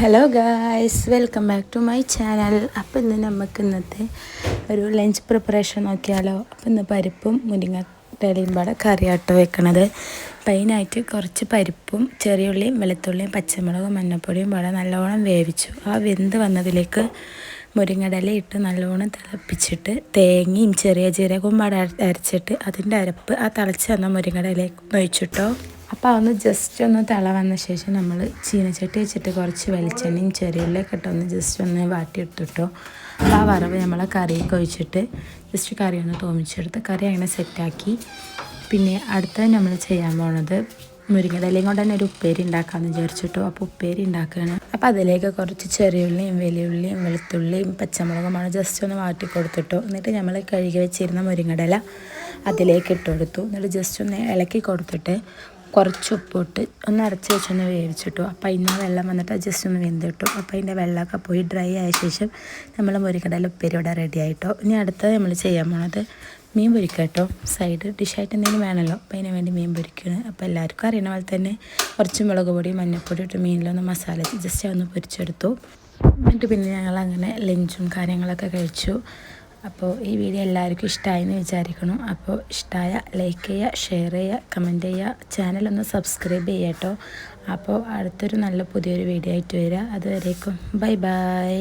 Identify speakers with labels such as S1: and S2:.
S1: Hello guys, welcome back to my channel. അപ്പോൾ ഇന്ന് നമുക്ക് ഇന്നത്തെ ഒരു ലഞ്ച് പ്രിപ്പറേഷൻ നോക്കിയാലോ. അപ്പോൾ ഇന്ന് പരിപ്പും മുരിങ്ങയിലയും പാടെ കറിയാട്ടോ വെക്കണത്. അപ്പോൾ അതിനായിട്ട് കുറച്ച് പരിപ്പും ചെറിയ ഉള്ളിയും വെളുത്തുള്ളിയും പച്ചമുളകും മഞ്ഞൾപ്പൊടിയും പാടെ നല്ലോണം വേവിച്ചു. ആ വെന്ത് വന്നതിലേക്ക് മുരിങ്ങയില ഇട്ട് നല്ലോണം തിളപ്പിച്ചിട്ട് തേങ്ങയും ചെറിയ ജീരകവും പാടെ അരച്ചിട്ട് അതിൻ്റെ അരപ്പ് ആ തിളച്ച് വന്ന മുരിങ്ങയിലേക്ക് ഒഴിച്ചിട്ടോ. അപ്പോൾ അതൊന്ന് ജസ്റ്റ് ഒന്ന് തിള വന്ന ശേഷം നമ്മൾ ചീനച്ചട്ടി വെച്ചിട്ട് കുറച്ച് വെളിച്ചെണ്ണയും ചെറിയുള്ളിയൊക്കെ ഇട്ടൊന്ന് ജസ്റ്റ് ഒന്ന് വാട്ടിയെടുത്തിട്ടോ. അപ്പോൾ ആ വറവ് നമ്മളെ കറിയൊക്കെ ഒഴിച്ചിട്ട് ജസ്റ്റ് കറി ഒന്ന് തോമിച്ചെടുത്ത് കറി അങ്ങനെ സെറ്റാക്കി. പിന്നെ അടുത്തത് നമ്മൾ ചെയ്യാൻ പോണത് മുരിങ്ങയിലയും കൊണ്ട് തന്നെ ഒരു ഉപ്പേരി ഉണ്ടാക്കാമെന്ന് വിചാരിച്ചിട്ടോ. അപ്പോൾ ഉപ്പേരി ഉണ്ടാക്കുകയാണ്. അപ്പോൾ അതിലേക്ക് കുറച്ച് ചെറിയുള്ളിയും വലിയുള്ളിയും വെളുത്തുള്ളിയും പച്ചമുളകുമാണ് ജസ്റ്റ് ഒന്ന് വാട്ടി കൊടുത്തിട്ടോ. എന്നിട്ട് നമ്മൾ കഴുകി വെച്ചിരുന്ന മുരിങ്ങയില അതിലേക്ക് ഇട്ട് കൊടുത്തു. എന്നിട്ട് ജസ്റ്റ് ഒന്ന് ഇളക്കി കൊടുത്തിട്ട് കുറച്ച് ഉപ്പിട്ട് ഒന്ന് അടച്ച് വെച്ചൊന്ന് വേവിച്ചിട്ടു. അപ്പോൾ അതിന് വെള്ളം വന്നിട്ട് ജസ്റ്റ് ഒന്ന് വെന്തിട്ടു. അപ്പോൾ അതിൻ്റെ വെള്ളമൊക്കെ പോയി ഡ്രൈ ആയ ശേഷം നമ്മൾ മുരിങ്ങയില ഉപ്പേരി ഇവിടെ റെഡി ആയിട്ടോ. ഇനി അടുത്തത് നമ്മൾ ചെയ്യാൻ പോണത് മീൻ പൊരിക്കട്ടോ. സൈഡ് ഡിഷായിട്ട് എന്തെങ്കിലും വേണമല്ലോ, അപ്പോൾ അതിന് വേണ്ടി മീൻ പൊരിക്കുകയാണ്. അപ്പോൾ എല്ലാവർക്കും അറിയണ പോലെ തന്നെ കുറച്ച് മുളക് പൊടി മഞ്ഞൾപ്പൊടി ഇട്ട് മീനിലൊന്ന് മസാല ജസ്റ്റ് ഒന്ന് പൊരിച്ചെടുത്തു. എന്നിട്ട് പിന്നെ ഞങ്ങളങ്ങനെ ലഞ്ചും കാര്യങ്ങളൊക്കെ കഴിച്ചു. അപ്പോൾ ഈ വീഡിയോ എല്ലാവർക്കും ഇഷ്ടമായെന്ന് വിചാരിക്കണം. അപ്പോൾ ഇഷ്ടമായ ലൈക്ക് ചെയ്യുക, ഷെയർ ചെയ്യുക, കമൻറ്റ് ചെയ്യുക, ചാനലൊന്ന് സബ്സ്ക്രൈബ് ചെയ്യുക കേട്ടോ. അപ്പോൾ അടുത്തൊരു നല്ല പുതിയൊരു വീഡിയോ ആയിട്ട് വരിക. അതുവരേക്കും ബൈ ബൈ.